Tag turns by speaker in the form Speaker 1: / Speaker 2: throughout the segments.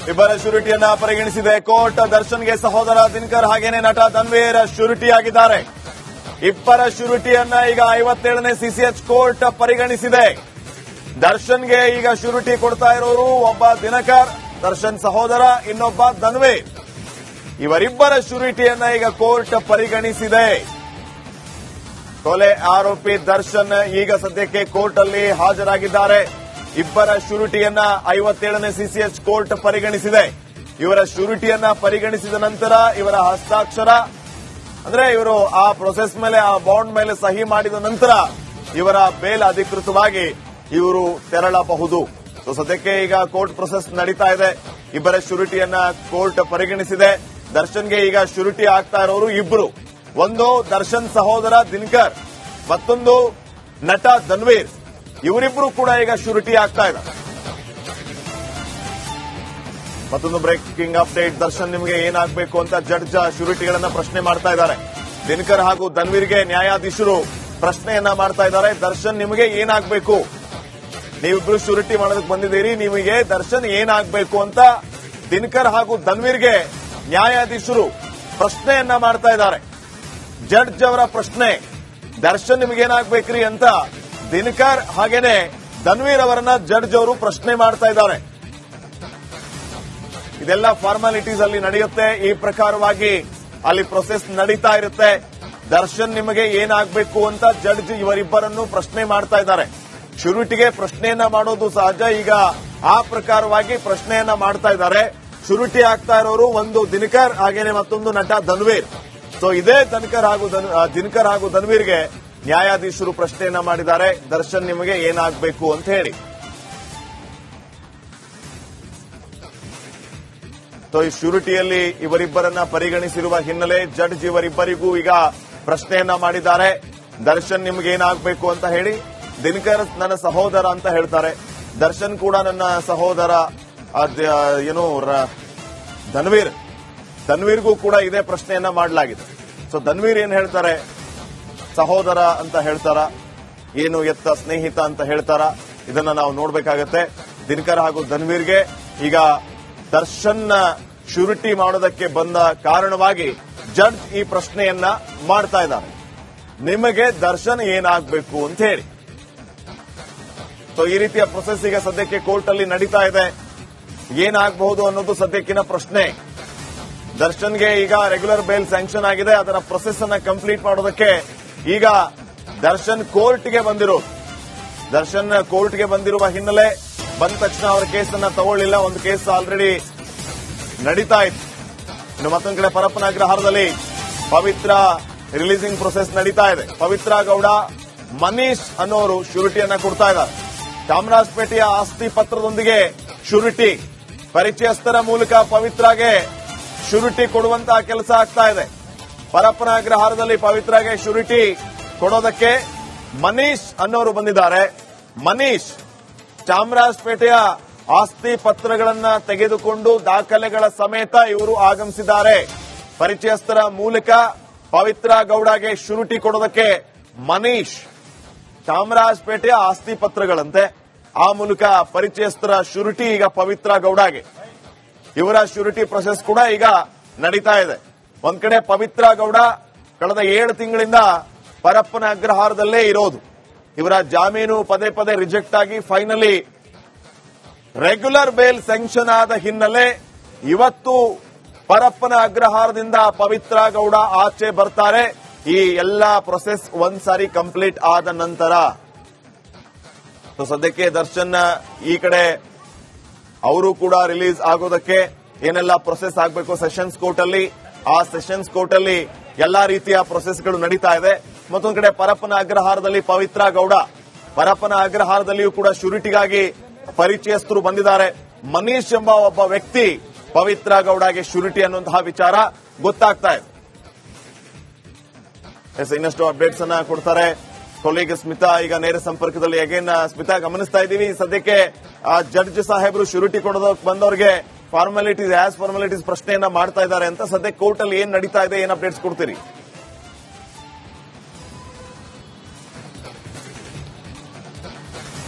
Speaker 1: ಇಬ್ಬರ ಶ್ಯೂರಿಟಿಯನ್ನ ಪರಿಗಣಿಸಿದೆ ಕೋರ್ಟ್. ದರ್ಶನ್ಗೆ ಸಹೋದರ ದಿನಕರ್ ಹಾಗೇನೆ ನಟ ಧನ್ವೀರ್ ಶ್ಯೂರಿಟಿಯಾಗಿದ್ದಾರೆ. ಇಬ್ಬರ ಶ್ಯೂರಿಟಿಯನ್ನ ಈಗ 57ನೇ ಸಿಸಿಎಚ್ ಕೋರ್ಟ್ ಪರಿಗಣಿಸಿದೆ. ದರ್ಶನ್ಗೆ ಈಗ ಶ್ಯೂರಿಟಿ ಕೊಡ್ತಾ ಇರೋರು ಒಬ್ಬ ದಿನಕರ್, ದರ್ಶನ್ ಸಹೋದರ, ಇನ್ನೊಬ್ಬ ಧನ್ವೀರ್. ಇವರಿಬ್ಬರ ಶ್ಯೂರಿಟಿಯನ್ನ ಈಗ ಕೋರ್ಟ್ ಪರಿಗಣಿಸಿದೆ. ಕೊಲೆ ಆರೋಪಿ ದರ್ಶನ್ ಈಗ ಸದ್ಯಕ್ಕೆ ಕೋರ್ಟ್ ಅಲ್ಲಿ ಹಾಜರಾಗಿದ್ದಾರೆ. ಇಬ್ಬರ ಶ್ಯೂರಿಟಿಯನ್ನ 57ನೇ ಸಿಸಿಎಚ್ ಕೋರ್ಟ್ ಪರಿಗಣಿಸಿದೆ. ಇವರ ಶ್ಯೂರಿಟಿಯನ್ನ ಪರಿಗಣಿಸಿದ ನಂತರ ಇವರ ಹಸ್ತಾಕ್ಷರ ಅಂದ್ರೆ ಇವರು ಆ ಪ್ರೊಸೆಸ್ ಮೇಲೆ, ಆ ಬಾಂಡ್ ಮೇಲೆ ಸಹಿ ಮಾಡಿದ ನಂತರ ಇವರ ಬೇಲ್ ಅಧಿಕೃತವಾಗಿ ಇವರು ತೆರಳಬಹುದು. ಸೊ ಸದ್ಯಕ್ಕೆ ಈಗ ಕೋರ್ಟ್ ಪ್ರೊಸೆಸ್ ನಡೀತಾ ಇದೆ. ಇಬ್ಬರ ಶ್ಯೂರಿಟಿಯನ್ನ ಕೋರ್ಟ್ ಪರಿಗಣಿಸಿದೆ. ದರ್ಶನ್ಗೆ ಈಗ ಶ್ಯೂರಿಟಿ ಆಗ್ತಾ ಇರೋರು ಇಬ್ರು. ಒಂದು ದರ್ಶನ್ ಸಹೋದರ ದಿನಕರ್, ಮತ್ತೊಂದು ನಟ ಧನ್ವೀರ್. ಇವರಿಬ್ರು ಕೂಡ ಈಗ ಶ್ಯೂರಿಟಿ ಆಗ್ತಾ ಇದ್ದಾರೆ. ಮತ್ತೊಂದು ಬ್ರೇಕಿಂಗ್ ಅಪ್ಡೇಟ್. ದರ್ಶನ್ ನಿಮಗೆ ಏನಾಗಬೇಕು ಅಂತ ಜಡ್ಜ್ ಶ್ಯೂರಿಟಿಗಳನ್ನ ಪ್ರಶ್ನೆ ಮಾಡ್ತಾ ಇದ್ದಾರೆ. ದಿನಕರ್ ಹಾಗೂ ಧನ್ವೀರ್ಗೆ ನ್ಯಾಯಾಧೀಶರು ಪ್ರಶ್ನೆಯನ್ನ ಮಾಡ್ತಾ ಇದ್ದಾರೆ. ದರ್ಶನ್ ನಿಮಗೆ ಏನಾಗಬೇಕು, ನೀವಿಬ್ರು ಶ್ಯೂರಿಟಿ ಮಾಡೋದಕ್ಕೆ ಬಂದಿದ್ದೀರಿ, ನಿಮಗೆ ದರ್ಶನ್ ಏನಾಗಬೇಕು ಅಂತ ದಿನಕರ್ ಹಾಗೂ ಧನ್ವೀರ್ಗೆ ನ್ಯಾಯಾಧೀಶರು ಪ್ರಶ್ನೆಯನ್ನ ಮಾಡ್ತಾ ಇದ್ದಾರೆ. ಜಡ್ಜ್ ಅವರ ಪ್ರಶ್ನೆ, ದರ್ಶನ್ ನಿಮಗೇನಾಗಬೇಕ್ರಿ ಅಂತ ದಿನಕರ್ ಹಾಗೇನೆ ಧನ್ವೀರ್ ಅವರನ್ನ ಜಡ್ಜ್ ಅವರು ಪ್ರಶ್ನೆ ಮಾಡ್ತಾ ಇದ್ದಾರೆ. ಇದೆಲ್ಲ ಫಾರ್ಮಾಲಿಟೀಸ್ ಅಲ್ಲಿ ನಡೆಯುತ್ತೆ. ಈ ಪ್ರಕಾರವಾಗಿ ಅಲ್ಲಿ ಪ್ರೊಸೆಸ್ ನಡೀತಾ ಇರುತ್ತೆ. ದರ್ಶನ್ ನಿಮಗೆ ಏನಾಗಬೇಕು ಅಂತ ಜಡ್ಜ್ ಇವರಿಬ್ಬರನ್ನು ಪ್ರಶ್ನೆ ಮಾಡ್ತಾ ಇದ್ದಾರೆ. ಶ್ಯೂರಿಟಿಗೆ ಪ್ರಶ್ನೆಯನ್ನ ಮಾಡೋದು ಸಹಜ. ಈಗ ಆ ಪ್ರಕಾರವಾಗಿ ಪ್ರಶ್ನೆಯನ್ನ ಮಾಡ್ತಾ ಇದ್ದಾರೆ. ಶ್ಯೂರಿಟಿ ಆಗ್ತಾ ಇರೋರು ಒಂದು ದಿನಕರ್ ಹಾಗೇನೆ ಮತ್ತೊಂದು ನಟ ಧನ್ವೀರ್. ಸೊ ಇದೇ ದಿನಕರ್ ಹಾಗೂ ಧನ್ವೀರ್ಗೆ ನ್ಯಾಯಾಧೀಶರು ಪ್ರಶ್ನೆಯನ್ನ ಮಾಡಿದ್ದಾರೆ. ದರ್ಶನ್ ನಿಮಗೆ ಏನಾಗಬೇಕು ಅಂತ ಹೇಳಿ. ಸೊ ಈ ಶ್ಯೂರಿಟಿಯಲ್ಲಿ ಇವರಿಬ್ಬರನ್ನ ಪರಿಗಣಿಸಿರುವ ಹಿನ್ನೆಲೆ ಜಡ್ಜ್ ಇವರಿಬ್ಬರಿಗೂ ಈಗ ಪ್ರಶ್ನೆಯನ್ನ ಮಾಡಿದ್ದಾರೆ. ದರ್ಶನ್ ನಿಮಗೆ ಏನಾಗಬೇಕು ಅಂತ ಹೇಳಿ. ದಿನಕರ್ ನನ್ನ ಸಹೋದರ ಅಂತ ಹೇಳ್ತಾರೆ. ದರ್ಶನ್ ಕೂಡ ನನ್ನ ಸಹೋದರ. ಧನ್ವೀರ್ಗೂ ಕೂಡ ಇದೇ ಪ್ರಶ್ನೆಯನ್ನ ಮಾಡಲಾಗಿದೆ. ಸೊ ಧನ್ವೀರ್ ಏನ್ ಹೇಳ್ತಾರೆ, ಸಹೋದರ ಅಂತ ಹೇಳ್ತಾರ, ಏನು ಎತ್ತ ಸ್ನೇಹಿತ ಅಂತ ಹೇಳ್ತಾರ, ಇದನ್ನ ನಾವು ನೋಡ್ಬೇಕಾಗತ್ತೆ. ದಿನಕರ್ ಹಾಗೂ ಧನ್ವೀರ್ಗೆ ಈಗ ದರ್ಶನ್ ಶ್ಯೂರಿಟಿ ಮಾಡೋದಕ್ಕೆ ಬಂದ ಕಾರಣವಾಗಿ ಜಡ್ಜ್ ಈ ಪ್ರಶ್ನೆಯನ್ನ ಮಾಡ್ತಾ ಇದ್ದಾರೆ. ನಿಮಗೆ ದರ್ಶನ್ ಏನಾಗಬೇಕು ಅಂತ ಹೇಳಿ. ಸೊ ಈ ರೀತಿಯ ಪ್ರೊಸೆಸ್ ಈಗ ಸದ್ಯಕ್ಕೆ ಕೋರ್ಟ್ ಅಲ್ಲಿ ನಡೀತಾ ಇದೆ. ಏನಾಗಬಹುದು ಅನ್ನೋದು ಸದ್ಯಕ್ಕಿನ ಪ್ರಶ್ನೆ. ದರ್ಶನ್ಗೆ ಈಗ ರೆಗ್ಯುಲರ್ ಬೇಲ್ ಸ್ಯಾಂಕ್ಷನ್ ಆಗಿದೆ. ಅದರ ಪ್ರೊಸೆಸ್ ಅನ್ನ ಕಂಪ್ಲೀಟ್ ಮಾಡೋದಕ್ಕೆ ಈಗ ದರ್ಶನ್ ಕೋರ್ಟ್ಗೆ ಬಂದಿರುವ ಹಿನ್ನೆಲೆ ಬಂದ ತಕ್ಷಣ ಅವರ ಕೇಸನ್ನ ತಗೊಳ್ಳಿಲ್ಲ. ಒಂದು ಕೇಸ್ ಆಲ್ರೆಡಿ ನಡೀತಾ ಇತ್ತು. ಇನ್ನು ಮತ್ತೊಂದು ಕಡೆ ಪರಪ್ಪನ ಅಗ್ರಹಾರದಲ್ಲಿ ಪವಿತ್ರ ರಿಲೀಸಿಂಗ್ ಪ್ರೊಸೆಸ್ ನಡೀತಾ ಇದೆ. ಪವಿತ್ರ ಗೌಡ, ಮನೀಶ್ ಅನ್ನೋರು ಶ್ಯೂರಿಟಿಯನ್ನ ಕೊಡ್ತಾ ಇದ್ದಾರೆ. ಚಾಮರಾಜಪೇಟೆಯ ಆಸ್ತಿ ಪತ್ರದೊಂದಿಗೆ ಶ್ಯೂರಿಟಿ, ಪರಿಚಯಸ್ಥರ ಮೂಲಕ ಪವಿತ್ರಾಗೆ ಶ್ಯೂರಿಟಿ ಕೊಡುವಂತಹ ಕೆಲಸ ಆಗ್ತಾ ಇದೆ. ಪರಪ್ಪನ ಅಗ್ರಹಾರದಲ್ಲಿ ಪವಿತ್ರಾಗೆ ಶ್ಯೂರಿಟಿ ಕೊಡೋದಕ್ಕೆ ಮನೀಶ್ ಅನ್ನೋರು ಬಂದಿದ್ದಾರೆ. ಮನೀಶ್ ಚಾಮರಾಜಪೇಟೆಯ ಆಸ್ತಿ ಪತ್ರಗಳನ್ನ ತೆಗೆದುಕೊಂಡು ದಾಖಲೆಗಳ ಸಮೇತ ಇವರು ಆಗಮಿಸಿದ್ದಾರೆ. ಪರಿಚಯಸ್ಥರ ಮೂಲಕ ಪವಿತ್ರ ಗೌಡಗೆ ಶ್ಯೂರಿಟಿ ಕೊಡೋದಕ್ಕೆ ಮನೀಶ್, ಚಾಮರಾಜಪೇಟೆಯ ಆಸ್ತಿ ಪತ್ರಗಳಂತೆ, ಆ ಮೂಲಕ ಪರಿಚಯಸ್ಥರ ಶ್ಯೂರಿಟಿ ಈಗ ಪವಿತ್ರ ಗೌಡಗೆ. ಇವರ ಶ್ಯೂರಿಟಿ ಪ್ರೊಸೆಸ್ ಕೂಡ ಈಗ ನಡೀತಾ ಇದೆ. ಒಂದ್ ಕಡೆ ಪವಿತ್ರ ಗೌಡ ಕಳೆದ 7 ತಿಂಗಳಿಂದ ಪರಪ್ಪನ ಅಗ್ರಹಾರದಲ್ಲೇ ಇರೋದು. ಇವರ ಜಾಮೀನು ಪದೇ ಪದೇ ರಿಜೆಕ್ಟ್ ಆಗಿ ಫೈನಲಿ ರೆಗ್ಯುಲರ್ ಬೇಲ್ ಸ್ಯಾಂಕ್ಷನ್ ಆದ ಹಿನ್ನೆಲೆ ಇವತ್ತು ಪರಪ್ಪನ ಅಗ್ರಹಾರದಿಂದ ಪವಿತ್ರ ಗೌಡ ಆಚೆ ಬರ್ತಾರೆ. ಈ ಎಲ್ಲಾ ಪ್ರೊಸೆಸ್ ಒಂದ್ಸಾರಿ ಕಂಪ್ಲೀಟ್ ಆದ ನಂತರ. ಸದ್ಯಕ್ಕೆ ದರ್ಶನ್ ಈ ಕಡೆ ಅವರು ಕೂಡ ರಿಲೀಸ್ ಆಗೋದಕ್ಕೆ ಏನೆಲ್ಲ ಪ್ರೊಸೆಸ್ ಆಗಬೇಕು ಸೆಷನ್ಸ್ ಕೋರ್ಟ್ ಅಲ್ಲಿ, ಆ ಸೆಷನ್ಸ್ ಕೋರ್ಟ್ ಅಲ್ಲಿ ಎಲ್ಲಾ ರೀತಿಯ ಪ್ರೊಸೆಸ್ಗಳು ನಡೀತಾ ಇದೆ. ಮತ್ತೊಂದು ಕಡೆ ಪರಪ್ಪನ ಅಗ್ರಹಾರದಲ್ಲಿ ಪವಿತ್ರ ಗೌಡ, ಪರಪ್ಪನ ಅಗ್ರಹಾರದಲ್ಲಿಯೂ ಕೂಡ ಶ್ಯೂರಿಟಿಗಾಗಿ ಪರಿಚಯಸ್ಥರು ಬಂದಿದ್ದಾರೆ. ಮನೀಶ್ ಎಂಬ ಒಬ್ಬ ವ್ಯಕ್ತಿ ಪವಿತ್ರ ಗೌಡಗೆ ಶ್ಯೂರಿಟಿ ಅನ್ನುವಂತಹ ವಿಚಾರ ಗೊತ್ತಾಗ್ತಾ ಇದೆ. ಇನ್ನಷ್ಟು ಅಪ್ಡೇಟ್ಸ್ ಅನ್ನ ಕೊಡ್ತಾರೆ ಕೊಲೀಗ್ ಸ್ಮಿತಾ. ಈಗ ನೇರ ಸಂಪರ್ಕದಲ್ಲಿ ಅಗೇನ್ ಸ್ಮಿತಾ, ಗಮನಿಸ್ತಾ ಇದ್ದೀವಿ ಸದ್ಯಕ್ಕೆ ಜಡ್ಜ್ ಸಾಹೇಬರು ಶ್ಯೂರಿಟಿ ಕೊಡೋದಕ್ಕೆ ಬಂದವರಿಗೆ ಫಾರ್ಮಾಲಿಟೀಸ್ ಪ್ರಶ್ನೆಯನ್ನ ಮಾಡ್ತಾ ಇದ್ದಾರೆ ಅಂತ. ಸದ್ಯ ಕೋರ್ಟ್ ಅಲ್ಲಿ ಏನ್ ನಡೀತಾ ಇದೆ, ಏನ್ ಅಪ್ಡೇಟ್ಸ್ ಕೊಡ್ತೀರಿ?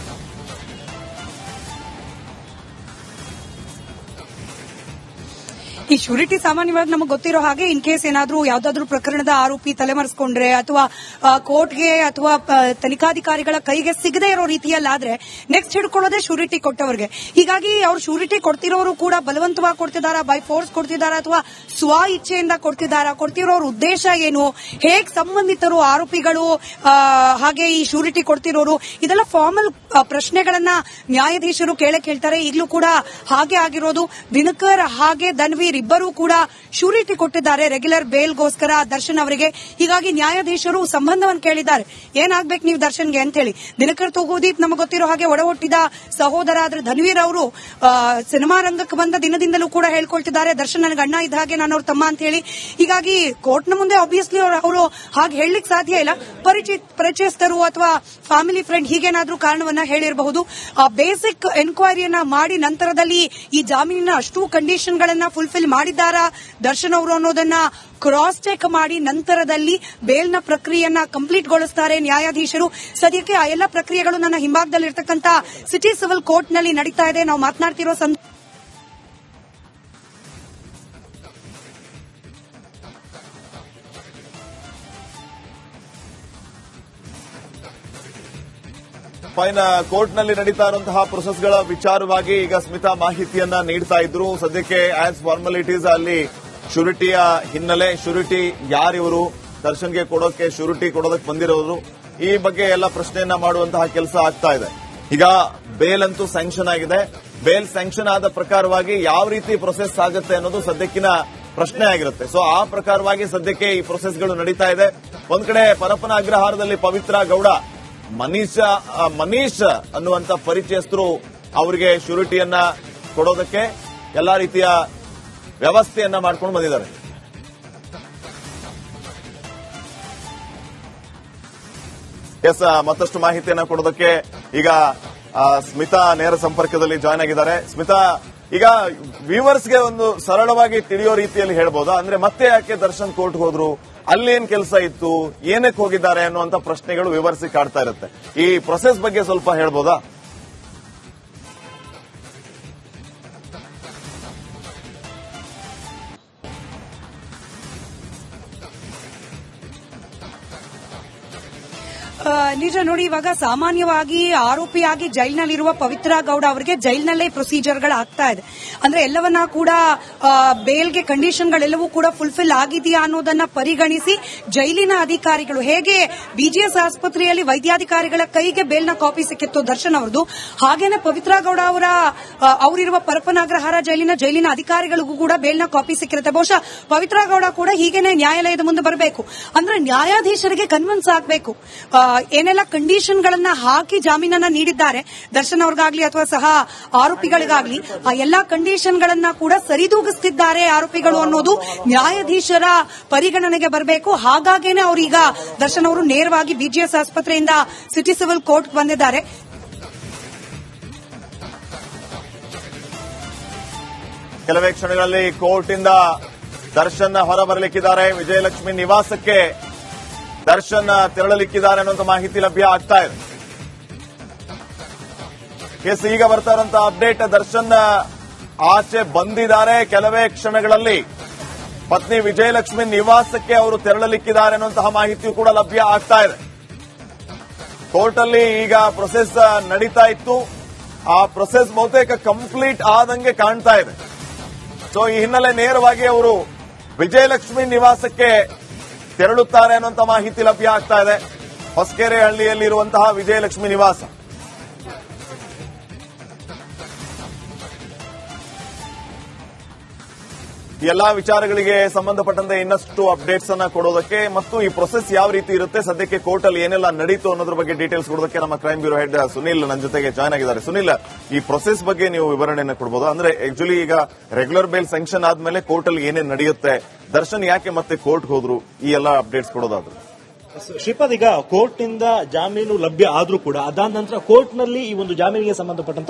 Speaker 2: ಈ ಶ್ಯೂರಿಟಿ ಸಾಮಾನ್ಯವಾಗಿ ನಮಗೆ ಗೊತ್ತಿರೋ ಹಾಗೆ ಇನ್ ಕೇಸ್ ಏನಾದ್ರೂ ಯಾವ್ದಾದ್ರು ಪ್ರಕರಣದ ಆರೋಪಿ ತಲೆಮರೆಸ್ಕೊಂಡ್ರೆ ಅಥವಾ ಕೋರ್ಟ್ಗೆ ಅಥವಾ ತನಿಖಾಧಿಕಾರಿಗಳ ಕೈಗೆ ಸಿಗದೆ ಇರೋ ರೀತಿಯಲ್ಲಾದ್ರೆ ನೆಕ್ಸ್ಟ್ ಹಿಡ್ಕೊಳ್ಳೋದೇ ಶ್ಯೂರಿಟಿ ಕೊಟ್ಟವರಿಗೆ. ಹೀಗಾಗಿ ಅವ್ರು ಶ್ಯೂರಿಟಿ ಕೊಡ್ತಿರೋರು ಕೂಡ ಬಲವಂತವಾಗಿ ಕೊಡ್ತಿದಾರಾ, ಬೈ ಫೋರ್ಸ್ ಕೊಡ್ತಿದಾರಾ ಅಥವಾ ಸ್ವ ಇಚ್ಛೆಯಿಂದ ಕೊಡ್ತಿದಾರಾ, ಕೊಡ್ತಿರೋರ ಉದ್ದೇಶ ಏನು, ಹೇಗ್ ಸಂಬಂಧಿತರು ಆರೋಪಿಗಳು ಹಾಗೆ ಈ ಶ್ಯೂರಿಟಿ ಕೊಡ್ತಿರೋರು, ಇದೆಲ್ಲ ಫಾರ್ಮಲ್ ಪ್ರಶ್ನೆಗಳನ್ನ ನ್ಯಾಯಾಧೀಶರು ಕೇಳ್ತಾರೆ. ಈಗಲೂ ಕೂಡ ಹಾಗೆ ಆಗಿರೋದು. ದಿನಕರ್ ಹಾಗೆ ಧನ್ವೀರ್ ಇಬ್ಬರೂ ಕೂಡ ಶ್ಯೂರಿಟಿ ಕೊಟ್ಟಿದ್ದಾರೆ ರೆಗ್ಯುಲರ್ ಬೇಲ್ಗೋಸ್ಕರ ದರ್ಶನ್ ಅವರಿಗೆ. ಹೀಗಾಗಿ ನ್ಯಾಯಾಧೀಶರು ಸಂಬಂಧವನ್ನು ಕೇಳಿದ್ದಾರೆ, ಏನಾಗ್ಬೇಕು ನೀವು ದರ್ಶನ್ಗೆ ಅಂತ ಹೇಳಿ. ದಿನಕರ್ ತೂಗುದೀಪ್ ನಮಗೆ ಗೊತ್ತಿರೋ ಹಾಗೆ ಒಡ ಹುಟ್ಟಿದ ಸಹೋದರ. ಆದ್ರೆ ಧನ್ವೀರ್ ಅವರು ಸಿನಿಮಾ ರಂಗಕ್ಕೆ ಬಂದ ದಿನದಿಂದಲೂ ಕೂಡ ಹೇಳ್ಕೊಳ್ತಿದ್ದಾರೆ, ದರ್ಶನ್ ನನಗೆ ಅಣ್ಣ ಇದ್ದ ಹಾಗೆ ನಾನು ಅವ್ರ ತಮ್ಮ ಅಂತ ಹೇಳಿ. ಹೀಗಾಗಿ ಕೋರ್ಟ್ನ ಮುಂದೆ ಆಬ್ವಿಯಸ್ಲಿ ಅವರು ಹಾಗೆ ಹೇಳಲಿಕ್ಕೆ ಸಾಧ್ಯ ಇಲ್ಲ. ಪರಿಚಯಸ್ಥರು ಅಥವಾ ಫ್ಯಾಮಿಲಿ ಫ್ರೆಂಡ್ ಹೀಗೇನಾದ್ರೂ ಕಾರಣವನ್ನ ಹೇಳಿರಬಹುದು. ಬೇಸಿಕ್ ಎನ್ಕ್ವೈರಿಯನ್ನ ಮಾಡಿ ನಂತರದಲ್ಲಿ ಈ ಜಾಮೀನಿನ ಅಷ್ಟು ಕಂಡೀಷನ್ಗಳನ್ನ ಫುಲ್ಫಿಲ್ ಮಾಡಿದ್ದಾರಾ ದರ್ಶನ್ ಅವರು ಅನ್ನೋದನ್ನ ಕ್ರಾಸ್ ಚೆಕ್ ಮಾಡಿ ನಂತರದಲ್ಲಿ ಬೇಲ್ನ ಪ್ರಕ್ರಿಯೆಯನ್ನ ಕಂಪ್ಲೀಟ್ಗೊಳಿಸುತ್ತಾರೆ ನ್ಯಾಯಾಧೀಶರು. ಸದ್ಯಕ್ಕೆ ಆ ಎಲ್ಲ ಪ್ರಕ್ರಿಯೆಗಳು ನನ್ನ ಹಿಂಭಾಗದಲ್ಲಿರ್ತಕ್ಕಂಥ ಸಿಟಿ ಸಿವಿಲ್ ಕೋರ್ಟ್ನಲ್ಲಿ ನಡೀತಾ ಇದೆ. ನಾವು ಮಾತನಾಡ್ತಿರೋ
Speaker 1: ಫೈನ್ ಕೋರ್ಟ್ನಲ್ಲಿ ನಡೀತಾ ಇರುವಂತಹ ಪ್ರೊಸೆಸ್ಗಳ ವಿಚಾರವಾಗಿ ಈಗ ಸ್ಮಿತಾ ಮಾಹಿತಿಯನ್ನ ನೀಡ್ತಾ ಇದ್ರು. ಸದ್ಯಕ್ಕೆ ಆಸ್ ಫಾರ್ಮಾಲಿಟೀಸ್ ಅಲ್ಲಿ ಶ್ಯೂರಿಟಿಯ ಹಿನ್ನೆಲೆ, ಶ್ಯೂರಿಟಿ ಯಾರಿವರು, ದರ್ಶನ್ಗೆ ಕೊಡೋಕೆ ಶ್ಯೂರಿಟಿ ಕೊಡೋದಕ್ಕೆ ಬಂದಿರೋರು, ಈ ಬಗ್ಗೆ ಎಲ್ಲ ಪ್ರಶ್ನೆಯನ್ನ ಮಾಡುವಂತಹ ಕೆಲಸ ಆಗ್ತಾ ಇದೆ. ಈಗ ಬೇಲ್ ಅಂತೂ ಸ್ಯಾಂಕ್ಷನ್ ಆಗಿದೆ. ಬೇಲ್ ಸ್ಯಾಂಕ್ಷನ್ ಆದ ಪ್ರಕಾರವಾಗಿ ಯಾವ ರೀತಿ ಪ್ರೊಸೆಸ್ ಆಗುತ್ತೆ ಅನ್ನೋದು ಸದ್ಯಕ್ಕಿನ ಪ್ರಶ್ನೆ ಆಗಿರುತ್ತೆ. ಸೊ ಆ ಪ್ರಕಾರವಾಗಿ ಸದ್ಯಕ್ಕೆ ಈ ಪ್ರೊಸೆಸ್ಗಳು ನಡೀತಾ ಇದೆ. ಒಂದ್ ಕಡೆ ಪರಪ್ಪನ ಅಗ್ರಹಾರದಲ್ಲಿ ಪವಿತ್ರ ಗೌಡ, ಮನೀಶ್ ಅನ್ನುವಂತ ಪರಿಚಯಸ್ಥರು ಅವರಿಗೆ ಶ್ಯೂರಿಟಿಯನ್ನ ಕೊಡೋದಕ್ಕೆ ಎಲ್ಲಾ ರೀತಿಯ ವ್ಯವಸ್ಥೆಯನ್ನ ಮಾಡ್ಕೊಂಡು ಬಂದಿದ್ದಾರೆ. ಎಸ್, ಮತ್ತಷ್ಟು ಮಾಹಿತಿಯನ್ನ ಕೊಡೋದಕ್ಕೆ ಈಗ ಸ್ಮಿತಾ ನೇರ ಸಂಪರ್ಕದಲ್ಲಿ ಜಾಯ್ನ್ ಆಗಿದ್ದಾರೆ. ಸ್ಮಿತಾ, ಈಗ ವ್ಯೂವರ್ಸ್ಗೆ ಒಂದು ಸರಳವಾಗಿ ತಿಳಿಯೋ ರೀತಿಯಲ್ಲಿ ಹೇಳ್ಬೋದಾ, ಅಂದ್ರೆ ಮತ್ತೆ ಯಾಕೆ ದರ್ಶನ್ ಕೋರ್ಟ್ ಹೋದ್ರು, ಅಲ್ಲೇನ್ ಕೆಲಸ ಇತ್ತು, ಏನಕ್ಕೆ ಹೋಗಿದ್ದಾರೆ ಅನ್ನುವಂತ ಪ್ರಶ್ನೆಗಳು ವ್ಯೂವರ್ಸ್ ಕಾಡ್ತಾ ಇರುತ್ತೆ. ಈ ಪ್ರೊಸೆಸ್ ಬಗ್ಗೆ ಸ್ವಲ್ಪ ಹೇಳ್ಬೋದಾ?
Speaker 2: ನಿಜ ನೋಡಿ, ಇವಾಗ ಸಾಮಾನ್ಯವಾಗಿ ಆರೋಪಿಯಾಗಿ ಜೈಲಿನಲ್ಲಿರುವ ಪವಿತ್ರ ಗೌಡ ಅವರಿಗೆ ಜೈಲಿನಲ್ಲೇ ಪ್ರೊಸೀಜರ್ಗಳಾಗ್ತಾ ಇದೆ. ಅಂದ್ರೆ ಎಲ್ಲವನ್ನ ಕೂಡ ಬೇಲ್ಗೆ ಕಂಡೀಷನ್ಗಳೆಲ್ಲವೂ ಕೂಡ ಫುಲ್ಫಿಲ್ ಆಗಿದೆಯಾ ಅನ್ನೋದನ್ನ ಪರಿಗಣಿಸಿ ಜೈಲಿನ ಅಧಿಕಾರಿಗಳು, ಹೇಗೆ ಬಿಜಿಎಸ್ ಆಸ್ಪತ್ರೆಯಲ್ಲಿ ವೈದ್ಯಾಧಿಕಾರಿಗಳ ಕೈಗೆ ಬೇಲ್ನ ಕಾಪಿ ಸಿಕ್ಕಿತ್ತು ದರ್ಶನ್ ಅವರದು, ಹಾಗೇನೆ ಪವಿತ್ರ ಗೌಡ ಅವರಿರುವ ಪರಪ್ಪನಾಗ್ರಹಾರ ಜೈಲಿನ ಅಧಿಕಾರಿಗಳಿಗೂ ಕೂಡ ಬೇಲ್ನ ಕಾಪಿ ಸಿಕ್ಕಿರುತ್ತೆ. ಬಹುಶಃ ಪವಿತ್ರ ಗೌಡ ಕೂಡ ಹೀಗೇನೆ ನ್ಯಾಯಾಲಯದ ಮುಂದೆ ಬರಬೇಕು. ಅಂದ್ರೆ ನ್ಯಾಯಾಧೀಶರಿಗೆ ಕನ್ವಿನ್ಸ್ ಆಗಬೇಕು, ಏನೆಲ್ಲ ಕಂಡೀಷನ್ಗಳನ್ನ ಹಾಕಿ ಜಾಮೀನನ್ನ ನೀಡಿದ್ದಾರೆ ದರ್ಶನ್ ಅವ್ರಿಗಾಗ್ಲಿ ಅಥವಾ ಸಹ ಆರೋಪಿಗಳಿಗಾಗ್ಲಿ, ಆ ಎಲ್ಲಾ ಕಂಡೀಷನ್ಗಳನ್ನ ಕೂಡ ಸರಿದೂಗಿಸುತ್ತಿದ್ದಾರೆ ಆರೋಪಿಗಳು ಅನ್ನೋದು ನ್ಯಾಯಾಧೀಶರ ಪರಿಗಣನೆಗೆ ಬರಬೇಕು. ಹಾಗಾಗೇನೆ ಅವರೀಗ ದರ್ಶನ್ ಅವರು ನೇರವಾಗಿ ಬಿಜಿಎಸ್ ಆಸ್ಪತ್ರೆಯಿಂದ ಸಿಟಿ ಸಿವಿಲ್ ಕೋರ್ಟ್ ಬಂದಿದ್ದಾರೆ.
Speaker 1: ಕೆಲವೇ ಕ್ಷಣಗಳಲ್ಲಿ ಕೋರ್ಟ್ ಇಂದ ದರ್ಶನ್ ಹೊರಬರಲಿಕ್ಕಿದ್ದಾರೆ. ವಿಜಯಲಕ್ಷ್ಮಿ ನಿವಾಸಕ್ಕೆ ದರ್ಶನ್ ತೆರಳಲಿಕ್ಕಿದ್ದಾರೆ ಅನ್ನುವಂಥ ಮಾಹಿತಿ ಲಭ್ಯ ಆಗ್ತಾ ಇದೆ. ಎಸ್, ಈಗ ಬರ್ತಾ ಇರುವಂತಹ ಅಪ್ಡೇಟ್, ದರ್ಶನ್ ಆಚೆ ಬಂದಿದ್ದಾರೆ. ಕೆಲವೇ ಕ್ಷಣಗಳಲ್ಲಿ ಪತ್ನಿ ವಿಜಯಲಕ್ಷ್ಮಿ ನಿವಾಸಕ್ಕೆ ಅವರು ತೆರಳಲಿಕ್ಕಿದ್ದಾರೆ ಅನ್ನುವಂತಹ ಮಾಹಿತಿಯು ಕೂಡ ಲಭ್ಯ ಆಗ್ತಾ ಇದೆ. ಕೋರ್ಟ್ ಅಲ್ಲಿ ಈಗ ಪ್ರೊಸೆಸ್ ನಡೀತಾ ಇತ್ತು. ಆ ಪ್ರೊಸೆಸ್ ಬಹುತೇಕ ಕಂಪ್ಲೀಟ್ ಆದಂಗೆ ಕಾಣ್ತಾ ಇದೆ. ಸೊ ಈ ಹಿನ್ನೆಲೆ ನೇರವಾಗಿ ಅವರು ವಿಜಯಲಕ್ಷ್ಮಿ ನಿವಾಸಕ್ಕೆ ತೆರಳುತ್ತಾರೆ ಅನ್ನುವಂಥ ಮಾಹಿತಿ ಲಭ್ಯ ಆಗ್ತಾ ಇದೆ. ಹೊಸಕೆರೆ ಹಳ್ಳಿಯಲ್ಲಿರುವಂತಹ ವಿಜಯಲಕ್ಷ್ಮಿ ನಿವಾಸ. ಎಲ್ಲಾ ವಿಚಾರಗಳಿಗೆ ಸಂಬಂಧಪಟ್ಟಂತೆ ಇನ್ನಷ್ಟು ಅಪ್ಡೇಟ್ಸ್ ಅನ್ನ ಕೊಡೋದಕ್ಕೆ ಮತ್ತು ಈ ಪ್ರೊಸೆಸ್ ಯಾವ ರೀತಿ ಇರುತ್ತೆ, ಸದ್ಯಕ್ಕೆ ಕೋರ್ಟ್ ಅಲ್ಲಿ ಏನೆಲ್ಲ ನಡೀತು ಅನ್ನೋದ್ರ ಬಗ್ಗೆ ಡೀಟೇಲ್ಸ್ ಕೊಡೋದಕ್ಕೆ ನಮ್ಮ ಕ್ರೈಮ್ ಬ್ಯೂರೋ ಹೆಡ್ ಸುನಿಲ್ ನನ್ನ ಜೊತೆಗೆ ಜಾಯ್ನ್ ಆಗಿದ್ದಾರೆ. ಸುನಿಲ್, ಈ ಪ್ರೊಸೆಸ್ ಬಗ್ಗೆ ನೀವು ವಿವರಣೆಯನ್ನು ಕೊಡಬಹುದು? ಅಂದ್ರೆ ಆಕ್ಚುಲಿ ಈಗ ರೆಗ್ಯುಲರ್ ಬೇಲ್ ಸ್ಯಾಂಕ್ಷನ್ ಆದ್ಮೇಲೆ ಕೋರ್ಟ್ ಅಲ್ಲಿ ಏನೇನು ನಡೆಯುತ್ತೆ, ದರ್ಶನ್ ಯಾಕೆ ಮತ್ತೆ ಕೋರ್ಟ್ ಹೋದ್ರು, ಈ ಎಲ್ಲ ಅಪ್ಡೇಟ್ಸ್ ಕೊಡೋದಾದ್ರು.
Speaker 3: ಶ್ರೀಪಾದ್, ಈಗ ಕೋರ್ಟ್ ನಿಂದ ಜಾಮೀನು ಲಭ್ಯ ಆದ್ರೂ ಕೂಡ ಅದಾದ ನಂತರ ಕೋರ್ಟ್ ನಲ್ಲಿ ಈ ಒಂದು ಜಾಮೀನಿಗೆ ಸಂಬಂಧಪಟ್ಟಂತ